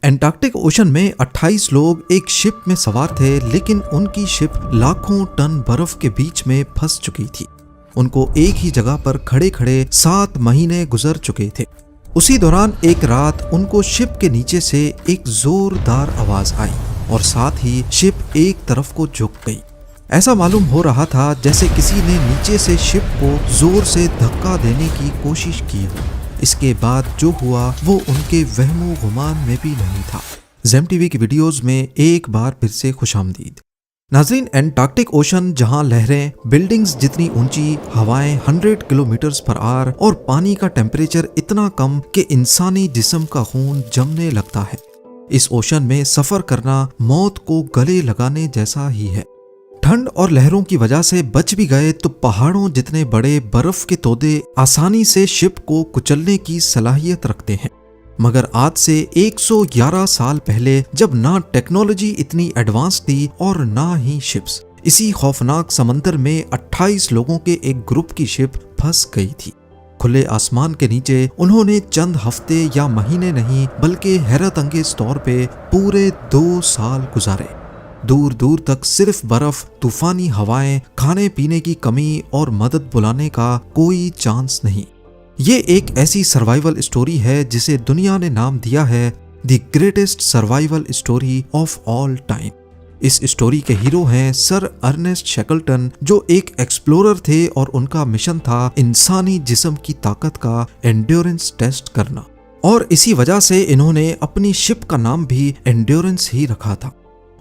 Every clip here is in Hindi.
एंटार्क्टिक ओशन में 28 लोग एक शिप में सवार थे, लेकिन उनकी शिप लाखों टन बर्फ के बीच में फंस चुकी थी। उनको एक ही जगह पर खड़े खड़े 7 महीने गुजर चुके थे। उसी दौरान एक रात उनको शिप के नीचे से एक जोरदार आवाज आई और साथ ही शिप एक तरफ को झुक गई। ऐसा मालूम हो रहा था जैसे किसी ने नीचे से शिप को जोर से धक्का देने की कोशिश की हो। इसके बाद जो हुआ वो उनके वहमो गुमान में भी नहीं था। ज़ेम टीवी की वीडियोस में एक बार फिर से खुशामदीद। नाज़रीन, एंटार्क्टिक ओशन जहां लहरें बिल्डिंग्स जितनी ऊंची, हवाएं 100 किलोमीटर पर आवर और पानी का टेम्परेचर इतना कम कि इंसानी जिस्म का खून जमने लगता है। इस ओशन में सफर करना मौत को गले लगाने जैसा ही है। ठंड और लहरों की वजह से बच भी गए तो पहाड़ों जितने बड़े बर्फ के तोदे आसानी से शिप को कुचलने की सलाहियत रखते हैं। मगर आज से 111 साल पहले, जब ना टेक्नोलॉजी इतनी एडवांस थी और ना ही शिप्स, इसी खौफनाक समंदर में 28 लोगों के एक ग्रुप की शिप फंस गई थी। खुले आसमान के नीचे उन्होंने चंद हफ्ते या महीने नहीं बल्कि हैरत अंगेज तौर पे पूरे 2 साल गुजारे। दूर दूर तक सिर्फ बर्फ, तूफानी हवाएं, खाने पीने की कमी और मदद बुलाने का कोई चांस नहीं। ये एक ऐसी सर्वाइवल स्टोरी है जिसे दुनिया ने नाम दिया है the greatest survival story of all time. इस स्टोरी के हीरो हैं सर अर्नेस्ट शैकलटन, जो एक एक्सप्लोरर थे और उनका मिशन था इंसानी जिस्म की ताकत का एंड्योरेंस टेस्ट करना। और इसी वजह से इन्होंने अपनी शिप का नाम भी एंड्योरेंस ही रखा था।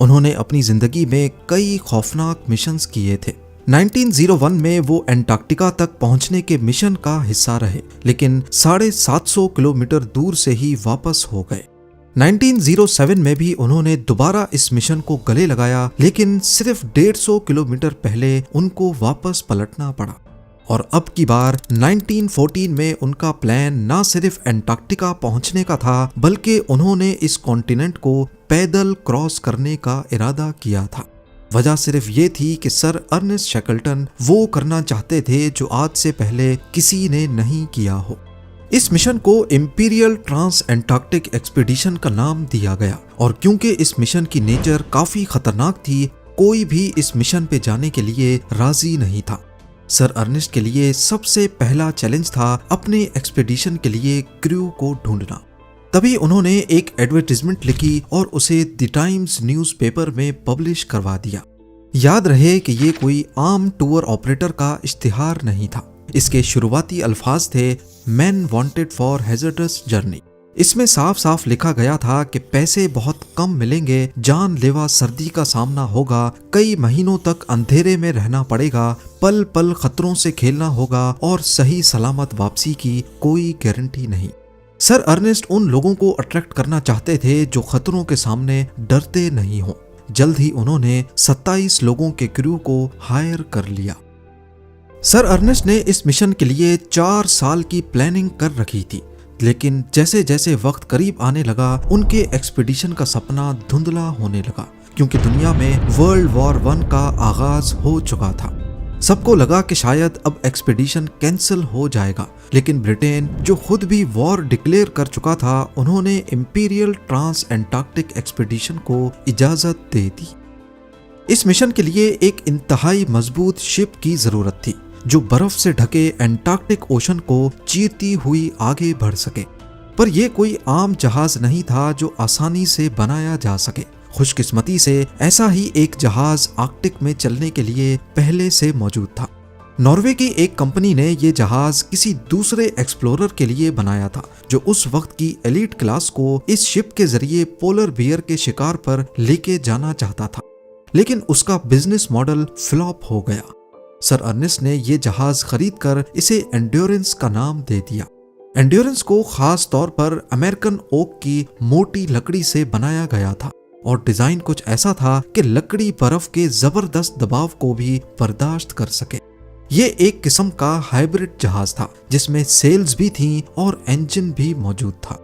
उन्होंने अपनी जिंदगी में कई खौफनाक मिशंस किए थे। 1901 में वो एंटार्क्टिका तक पहुंचने के मिशन का हिस्सा रहे, लेकिन 750 किलोमीटर दूर से ही वापस हो गए। 1907 में भी उन्होंने दोबारा इस मिशन को गले लगाया, लेकिन सिर्फ 150 किलोमीटर पहले उनको वापस पलटना पड़ा। और अब की बार 1914 में उनका प्लान न सिर्फ एंटार्क्टिका पहुंचने का था, बल्कि उन्होंने इस कॉन्टिनेंट को पैदल क्रॉस करने का इरादा किया था। वजह सिर्फ ये थी कि सर अर्नेस्ट शैकलटन वो करना चाहते थे जो आज से पहले किसी ने नहीं किया हो। इस मिशन को इंपीरियल ट्रांस एंटार्क्टिक एक्सपीडिशन का नाम दिया गया, और क्योंकि इस मिशन की नेचर काफी खतरनाक थी, कोई भी इस मिशन पे जाने के लिए राजी नहीं था। सर अर्नेस्ट के लिए सबसे पहला चैलेंज था अपने एक्सपीडिशन के लिए क्रू को ढूंढना। तभी उन्होंने एक एडवर्टाइजमेंट लिखी और उसे द टाइम्स न्यूज़पेपर में पब्लिश करवा दिया। याद रहे कि ये कोई आम टूर ऑपरेटर का इश्तिहार नहीं था। इसके शुरुआती अल्फाज थे man wanted for hazardous journey. इसमें साफ साफ लिखा गया था कि पैसे बहुत कम मिलेंगे, जानलेवा सर्दी का सामना होगा, कई महीनों तक अंधेरे में रहना पड़ेगा, पल पल खतरों से खेलना होगा और सही सलामत वापसी की कोई गारंटी नहीं। सर अर्नेस्ट उन लोगों को अट्रैक्ट करना चाहते थे जो खतरों के सामने डरते नहीं हों। जल्द ही उन्होंने 27 लोगों के क्रू को हायर कर लिया। सर अर्नेस्ट ने इस मिशन के लिए 4 साल की प्लानिंग कर रखी थी, लेकिन जैसे जैसे वक्त करीब आने लगा, उनके एक्सपीडिशन का सपना धुंधला होने लगा, क्योंकि दुनिया में वर्ल्ड वॉर 1 का आगाज हो चुका था। सबको लगा कि शायद अब एक्सपीडिशन कैंसिल हो जाएगा, लेकिन ब्रिटेन, जो खुद भी वॉर डिक्लेयर कर चुका था, उन्होंने इंपीरियल ट्रांस एंटार्क्टिक एक्सपीडिशन को इजाजत दे दी। इस मिशन के लिए एक इंतहाई मजबूत शिप की जरूरत थी, जो बर्फ से ढके एंटार्क्टिक ओशन को चीरती हुई आगे बढ़ सके। पर यह कोई आम जहाज नहीं था जो आसानी से बनाया जा सके। खुशकिस्मती से ऐसा ही एक जहाज आर्कटिक में चलने के लिए पहले से मौजूद था। नॉर्वे की एक कंपनी ने यह जहाज किसी दूसरे एक्सप्लोरर के लिए बनाया था, जो उस वक्त की एलीट क्लास को इस शिप के जरिए पोलर बियर के शिकार पर लेके जाना चाहता था, लेकिन उसका बिजनेस मॉडल फ्लॉप हो गया। सर अर्नेस्ट ने यह जहाज खरीदकर इसे एंड्योरेंस का नाम दे दिया। एंड्योरेंस को खास तौर पर अमेरिकन ओक की मोटी लकड़ी से बनाया गया था, और डिजाइन कुछ ऐसा था कि लकड़ी बर्फ के जबरदस्त दबाव को भी बर्दाश्त कर सके। ये एक किस्म का हाइब्रिड जहाज था, जिसमें सेल्स भी थीं और इंजन भी मौजूद था।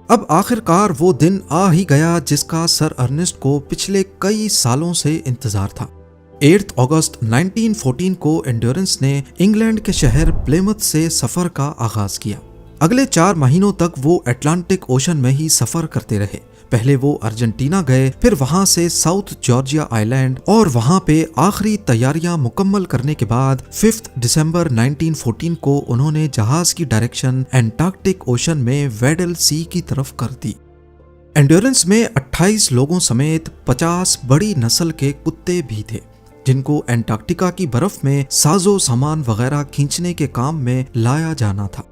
अब आखिरकार वो दिन आ ही गया जिसका सर अर्नेस्ट को पिछले कई सालों से इंतजार था। 8 अगस्त 1914 को एंड्योरेंस ने इंग्लैंड के शहर प्लेमथ से सफर का आगाज किया। अगले 4 महीनों तक वो अटलांटिक ओशन में ही सफर करते रहे। पहले वो अर्जेंटीना गए, फिर वहां से साउथ जॉर्जिया आइलैंड, और वहां पे आखिरी तैयारियां मुकम्मल करने के बाद 5 दिसंबर 1914 को उन्होंने जहाज की डायरेक्शन एंटार्क्टिक ओशन में वेडल सी की तरफ कर दी। एंड्योरेंस में 28 लोगों समेत 50 बड़ी नस्ल के कुत्ते भी थे, जिनको एंटार्क्टिका की बर्फ में साजो सामान वगैरह खींचने के काम में लाया जाना था।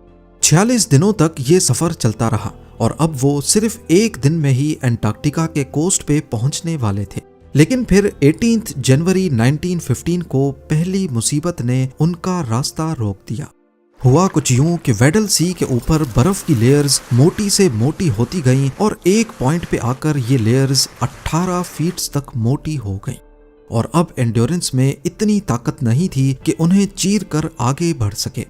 46 दिनों तक ये सफर चलता रहा और अब वो सिर्फ एक दिन में ही एंटार्क्टिका के कोस्ट पे पहुंचने वाले थे। लेकिन फिर 18 जनवरी 1915 को पहली मुसीबत ने उनका रास्ता रोक दिया। हुआ कुछ यूं कि वेडल सी के ऊपर बर्फ की लेयर्स मोटी से मोटी होती गईं और एक पॉइंट पे आकर ये लेयर्स 18 फीट तक मोटी हो गईं, और अब एंड्योरेंस में इतनी ताकत नहीं थी कि उन्हें चीर कर आगे बढ़ सके।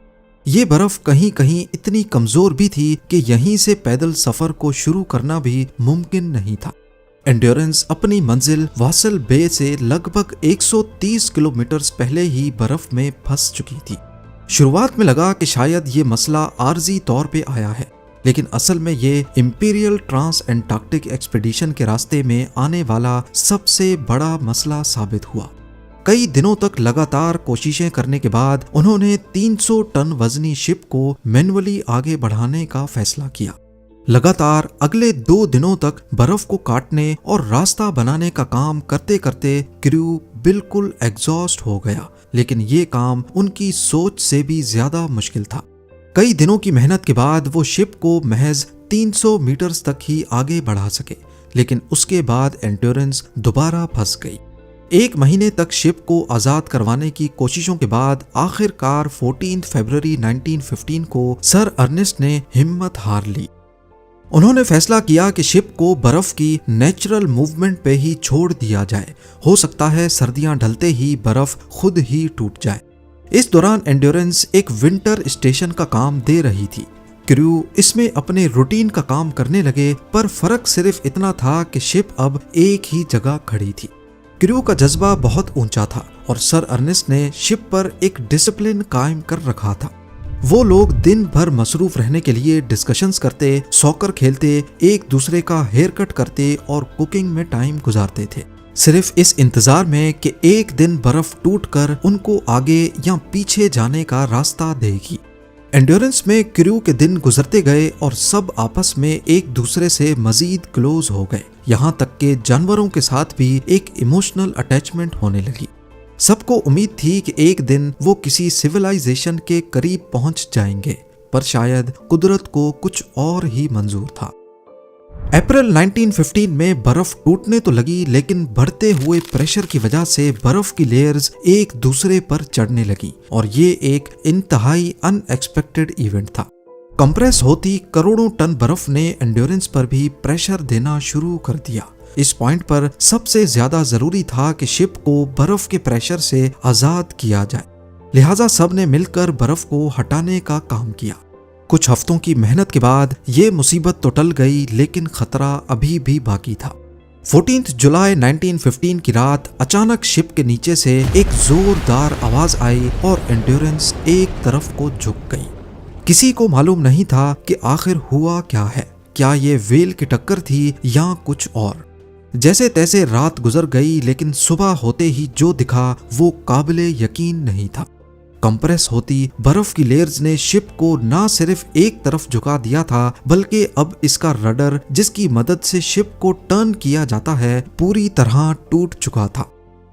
ये बर्फ कहीं कहीं इतनी कमजोर भी थी कि यहीं से पैदल सफर को शुरू करना भी मुमकिन नहीं था। एंड्योरेंस अपनी मंजिल वासल बे से लगभग 130 किलोमीटर पहले ही बर्फ में फंस चुकी थी। शुरुआत में लगा कि शायद ये मसला आर्जी तौर पे आया है, लेकिन असल में ये इंपीरियल ट्रांस एंटार्क्टिक एक्सपीडिशन के रास्ते में आने वाला सबसे बड़ा मसला साबित हुआ। कई दिनों तक लगातार कोशिशें करने के बाद उन्होंने 300 टन वजनी शिप को मैन्युअली आगे बढ़ाने का फैसला किया। लगातार अगले 2 दिनों तक बर्फ को काटने और रास्ता बनाने का काम करते करते क्रू बिल्कुल एग्जॉस्ट हो गया, लेकिन ये काम उनकी सोच से भी ज्यादा मुश्किल था। कई दिनों की मेहनत के बाद वो शिप को महज 300 मीटर तक ही आगे बढ़ा सके, लेकिन उसके बाद एंड्योरेंस दोबारा फंस गई। 1 महीने तक शिप को आजाद करवाने की कोशिशों के बाद आखिरकार 14 फरवरी 1915 को सर अर्नेस्ट ने हिम्मत हार ली। उन्होंने फैसला किया कि शिप को बर्फ की नेचुरल मूवमेंट पे ही छोड़ दिया जाए। हो सकता है सर्दियां ढलते ही बर्फ खुद ही टूट जाए। इस दौरान एंड्योरेंस एक विंटर स्टेशन का काम दे रही थी। क्रू इसमें अपने रूटीन का काम करने लगे, पर फर्क सिर्फ इतना था कि शिप अब एक ही जगह खड़ी थी। क्रू का जज्बा बहुत ऊंचा था और सर अर्नेस्ट ने शिप पर एक डिसिप्लिन कायम कर रखा था। वो लोग दिन भर मसरूफ रहने के लिए डिस्कशंस करते, सॉकर खेलते, एक दूसरे का हेयर कट करते और कुकिंग में टाइम गुजारते थे, सिर्फ इस इंतजार में कि एक दिन बर्फ टूटकर उनको आगे या पीछे जाने का रास्ता देगी। एंड्योरेंस में क्रू के दिन गुजरते गए और सब आपस में एक दूसरे से मजीद क्लोज हो गए, यहाँ तक कि जानवरों के साथ भी एक इमोशनल अटैचमेंट होने लगी। सबको उम्मीद थी कि एक दिन वो किसी सिविलाइजेशन के करीब पहुंच जाएंगे, पर शायद कुदरत को कुछ और ही मंजूर था। अप्रैल 1915 में बर्फ टूटने तो लगी, लेकिन बढ़ते हुए प्रेशर की वजह से बर्फ की लेयर्स एक दूसरे पर चढ़ने लगी और ये एक इंतहाई अनएक्सपेक्टेड इवेंट था। कंप्रेस होती करोड़ों टन बर्फ ने एंड्योरेंस पर भी प्रेशर देना शुरू कर दिया। इस पॉइंट पर सबसे ज्यादा जरूरी था कि शिप को बर्फ के प्रेशर से आजाद किया जाए, लिहाजा सब ने मिलकर बर्फ को हटाने का काम किया। कुछ हफ्तों की मेहनत के बाद ये मुसीबत तो टल गई, लेकिन खतरा अभी भी बाकी था। 14 जुलाई 1915 की रात अचानक शिप के नीचे से एक जोरदार आवाज आई और एंड्योरेंस एक तरफ को झुक गई। किसी को मालूम नहीं था कि आखिर हुआ क्या है, क्या ये व्हेल की टक्कर थी या कुछ और। जैसे तैसे रात गुजर गई, लेकिन सुबह होते ही जो दिखा वो काबिले यकीन नहीं था। कंप्रेस होती बर्फ की लेयर्स ने शिप को ना सिर्फ एक तरफ झुका दिया था, बल्कि अब इसका रडर, जिसकी मदद से शिप को टर्न किया जाता है, पूरी तरह टूट चुका था।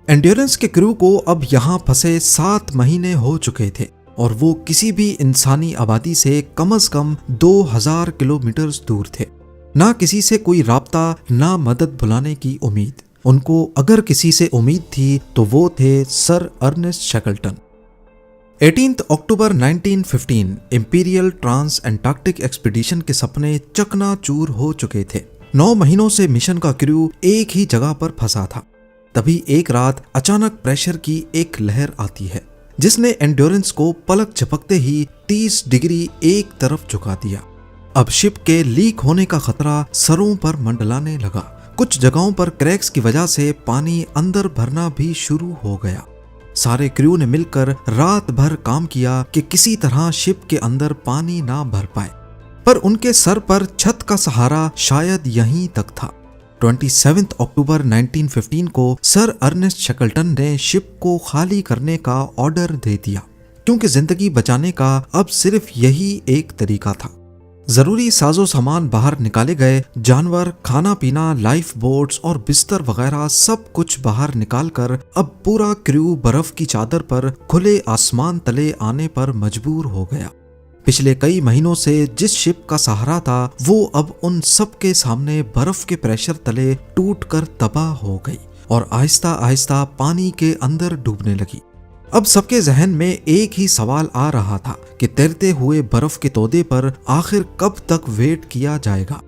एंड्योरेंस के क्रू को अब यहाँ फंसे 7 महीने हो चुके थे और वो किसी भी इंसानी आबादी से कम से कम 2000 किलोमीटर दूर थे। ना किसी से कोई राब्ता, ना मदद बुलाने की उम्मीद। उनको अगर किसी से उम्मीद थी तो वो थे सर अर्नेस्ट शैकल्टन। 18 अक्टूबर 1915 इंपीरियल ट्रांस एंटार्क्टिक एक्सपीडिशन के सपने चकनाचूर हो चुके थे। 9 महीनों से मिशन का क्रू एक ही जगह पर फंसा था। तभी एक रात अचानक प्रेशर की एक लहर आती है, जिसने एंड्योरेंस को पलक झपकते ही 30 डिग्री एक तरफ झुका दिया। अब शिप के लीक होने का खतरा सरों पर मंडलाने लगा। कुछ जगहों पर क्रैक्स की वजह से पानी अंदर भरना भी शुरू हो गया। सारे क्रू ने मिलकर रात भर काम किया कि किसी तरह शिप के अंदर पानी ना भर पाए। पर उनके सर पर छत का सहारा शायद यहीं तक था। 27 अक्टूबर 1915 को सर अर्नेस्ट शैकलटन ने शिप को खाली करने का ऑर्डर दे दिया, क्योंकि जिंदगी बचाने का अब सिर्फ यही एक तरीका था। जरूरी साजो सामान बाहर निकाले गए, जानवर, खाना पीना, लाइफ बोट्स और बिस्तर वगैरह सब कुछ बाहर निकालकर अब पूरा क्रू बर्फ की चादर पर खुले आसमान तले आने पर मजबूर हो गया। पिछले कई महीनों से जिस शिप का सहारा था वो अब उन सब के सामने बर्फ के प्रेशर तले टूटकर तबाह हो गई और आहिस्ता आहिस्ता पानी के अंदर डूबने लगी। अब सबके जहन में एक ही सवाल आ रहा था कि तैरते हुए बर्फ के तोदे पर आखिर कब तक वेट किया जाएगा।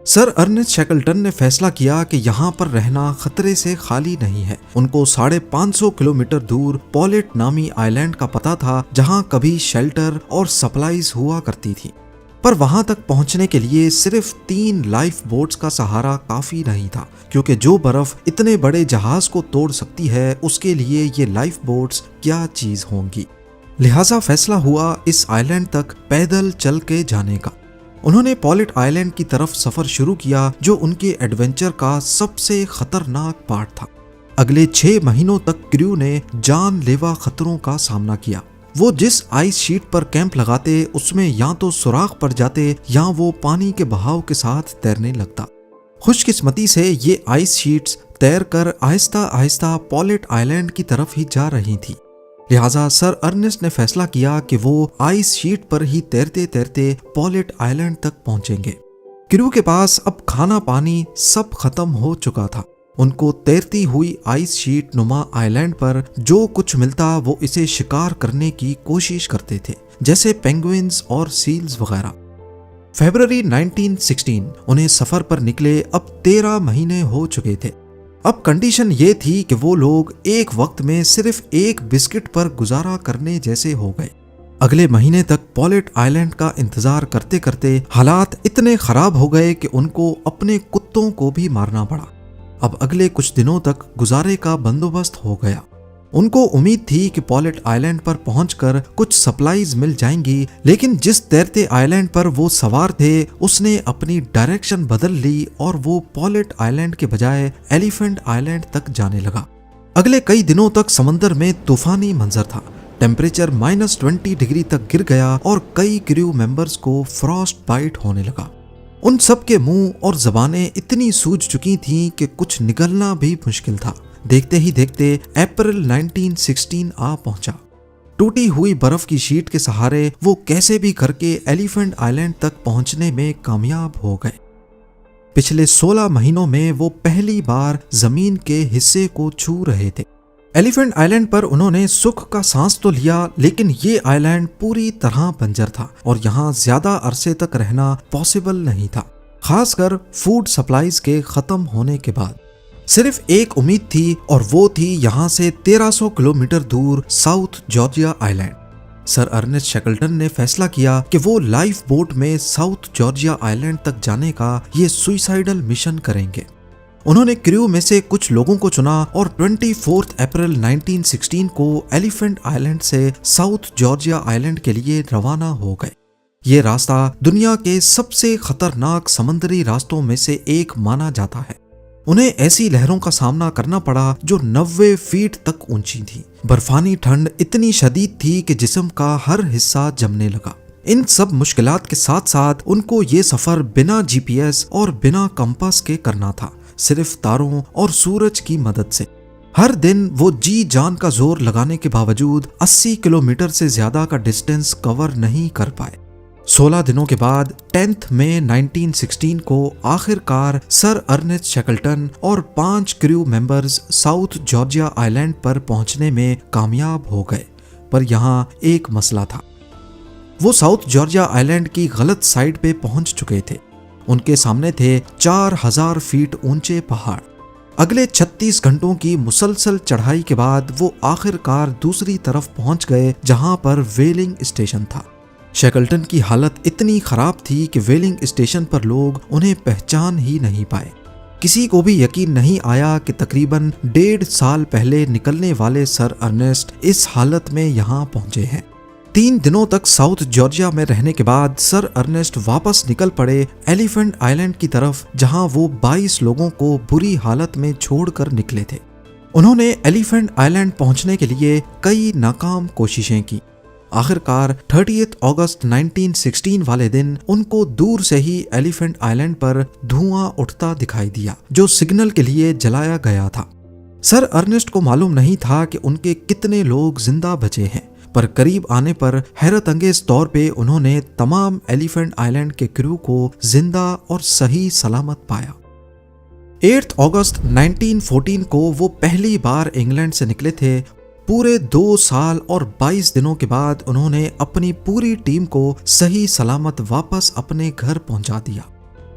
सर अर्नेस्ट शैकलटन ने फैसला किया कि यहाँ पर रहना खतरे से खाली नहीं है। उनको 550 किलोमीटर दूर पॉलेट नामी आइलैंड का पता था, जहाँ कभी शेल्टर और सप्लाईज हुआ करती थी। पर वहां तक पहुंचने के लिए सिर्फ 3 लाइफ बोट्स का सहारा काफी नहीं था, क्योंकि जो बर्फ इतने बड़े जहाज को तोड़ सकती है उसके लिए ये लाइफ बोट्स क्या चीज होंगी। लिहाजा फैसला हुआ इस आइलैंड तक पैदल चल के जाने का। उन्होंने पॉलेट आइलैंड की तरफ सफर शुरू किया, जो उनके एडवेंचर का सबसे खतरनाक पार्ट था। अगले 6 महीनों तक क्रू ने जानलेवा खतरों का सामना किया। वो जिस आइस शीट पर कैंप लगाते उसमें या तो सुराख पड़ जाते या वो पानी के बहाव के साथ तैरने लगता। खुशकिस्मती से ये आइस शीट्स तैरकर आहिस्ता आहिस्ता पॉलेट आइलैंड की तरफ ही जा रही थी। लिहाजा सर अर्नेस्ट ने फैसला किया कि वो आइस शीट पर ही तैरते तैरते पॉलेट आइलैंड तक पहुंचेंगे। क्रू के पास अब खाना पानी सब खत्म हो चुका था। उनको तैरती हुई आइस शीट नुमा आइलैंड पर जो कुछ मिलता वो इसे शिकार करने की कोशिश करते थे, जैसे पेंगुइन्स और सील्स वगैरह। फरवरी 1916 उन्हें सफर पर निकले अब 13 महीने हो चुके थे। अब कंडीशन ये थी कि वो लोग एक वक्त में सिर्फ एक बिस्किट पर गुजारा करने जैसे हो गए। अगले महीने तक पॉलेट आइलैंड का इंतजार करते करते हालात इतने खराब हो गए कि उनको अपने कुत्तों को भी मारना पड़ा। अब अगले कुछ दिनों तक गुजारे का बंदोबस्त हो गया। उनको उम्मीद थी कि पॉलेट आइलैंड पर पहुंचकर कुछ सप्लाईज मिल जाएंगी, लेकिन जिस तैरते आइलैंड पर वो सवार थे उसने अपनी डायरेक्शन बदल ली और वो पॉलेट आइलैंड के बजाय एलिफेंट आइलैंड तक जाने लगा। अगले कई दिनों तक समंदर में तूफानी मंजर था। टेम्परेचर -20 डिग्री तक गिर गया और कई क्रू मेंबर्स को फ्रॉस्ट बाइट होने लगा। उन सब के मुंह और जबानें इतनी सूज चुकी थीं कि कुछ निगलना भी मुश्किल था। देखते ही देखते अप्रैल 1916 आ पहुंचा। टूटी हुई बर्फ की शीट के सहारे वो कैसे भी करके एलिफेंट आइलैंड तक पहुंचने में कामयाब हो गए। पिछले 16 महीनों में वो पहली बार जमीन के हिस्से को छू रहे थे। एलिफेंट आइलैंड पर उन्होंने सुख का सांस तो लिया, लेकिन ये आइलैंड पूरी तरह बंजर था और यहाँ ज्यादा अरसे तक रहना पॉसिबल नहीं था, खासकर फूड सप्लाईज के खत्म होने के बाद। सिर्फ एक उम्मीद थी और वो थी यहाँ से 1300 किलोमीटर दूर South Georgia Island. Sir Ernest Shackleton ने फैसला किया कि वो लाइफ बोट में साउथ जॉर्जिया आइलैंड तक जाने का ये सुइसाइडल मिशन करेंगे। उन्होंने क्रू में से कुछ लोगों को चुना और 24 अप्रैल 1916 को एलिफेंट आइलैंड से साउथ जॉर्जिया आइलैंड के लिए रवाना हो गए। ये रास्ता दुनिया के सबसे खतरनाक समुद्री रास्तों में से एक माना जाता है। उन्हें ऐसी लहरों का सामना करना पड़ा जो 90 फीट तक ऊंची थी। बर्फानी ठंड इतनी शदीद थी कि जिस्म का हर हिस्सा जमने लगा। इन सब मुश्किलात के साथ साथ उनको ये सफर बिना जीपीएस और बिना कंपास के करना था, सिर्फ तारों और सूरज की मदद से। हर दिन वो जी जान का जोर लगाने के बावजूद 80 किलोमीटर से ज्यादा का डिस्टेंस कवर नहीं कर पाए। 16 दिनों के बाद 10 मई 1916 को आखिरकार सर अर्नेस्ट शैकलटन और 5 crew members south Georgia island पर पहुंचने में कामयाब हो गए। पर यहाँ एक मसला था। वो साउथ जॉर्जिया आइलैंड की गलत साइड पे पहुंच चुके थे। उनके सामने थे 4000 फीट ऊंचे पहाड़। अगले 36 घंटों की मुसलसल चढ़ाई के बाद वो आखिरकार दूसरी तरफ पहुंच गए, जहां पर व्हेलिंग स्टेशन था। शैकलटन की हालत इतनी खराब थी कि व्हेलिंग स्टेशन पर लोग उन्हें पहचान ही नहीं पाए। किसी को भी यकीन नहीं आया कि तकरीबन 1.5 साल पहले निकलने वाले सर अर्नेस्ट इस हालत में यहाँ पहुंचे हैं। 3 दिनों तक साउथ जॉर्जिया में रहने के बाद सर अर्नेस्ट वापस निकल पड़े एलिफेंट आइलैंड की तरफ, जहां वो 22 लोगों को बुरी हालत में छोड़कर निकले थे। उन्होंने एलिफेंट आइलैंड पहुंचने के लिए कई नाकाम कोशिशें की। आखिरकार 30 अगस्त 1916 वाले दिन उनको दूर से ही एलिफेंट आइलैंड पर धुआं उठता दिखाई दिया, जो सिग्नल के लिए जलाया गया था। सर अर्नेस्ट को मालूम नहीं था कि उनके कितने लोग जिंदा बचे हैं, पर करीब आने पर हैरत अंगेज तौर पे उन्होंने तमाम एलिफेंट आइलैंड के क्रू को जिंदा और सही सलामत पाया। 8 अगस्त 1914 को वो पहली बार इंग्लैंड से निकले थे। पूरे 2 साल और 22 दिनों के बाद उन्होंने अपनी पूरी टीम को सही सलामत वापस अपने घर पहुंचा दिया।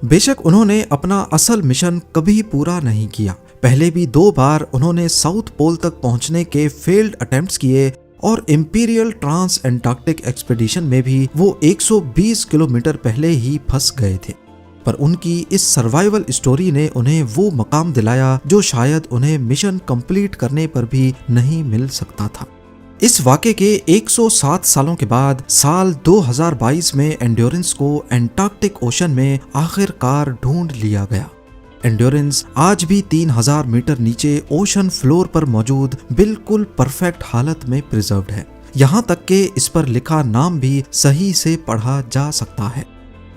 बेशक उन्होंने अपना असल मिशन कभी पूरा नहीं किया। पहले भी 2 बार उन्होंने साउथ पोल तक पहुंचने के फेल्ड अटेम्प्ट्स किए और इंपीरियल ट्रांस एंटार्क्टिक एक्सपीडिशन में भी वो 120 किलोमीटर पहले ही फंस गए थे। पर उनकी इस सर्वाइवल स्टोरी ने उन्हें वो मकाम दिलाया जो शायद उन्हें मिशन कंप्लीट करने पर भी नहीं मिल सकता था। इस वाक़े के 107 सालों के बाद साल 2022 में एंड्योरेंस को एंटार्क्टिक ओशन में आखिरकार ढूंढ लिया गया। एंड्योरेंस आज भी 3000 मीटर नीचे ओशन फ्लोर पर मौजूद बिल्कुल परफेक्ट हालत में प्रिजर्व्ड है। यहाँ तक कि इस पर लिखा नाम भी सही से पढ़ा जा सकता है।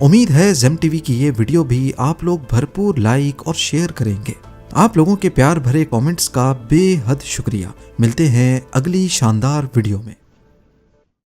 उम्मीद है जेम टीवी की ये वीडियो भी आप लोग भरपूर लाइक और शेयर करेंगे। आप लोगों के प्यार भरे कमेंट्स का बेहद शुक्रिया। मिलते हैं अगली शानदार वीडियो में।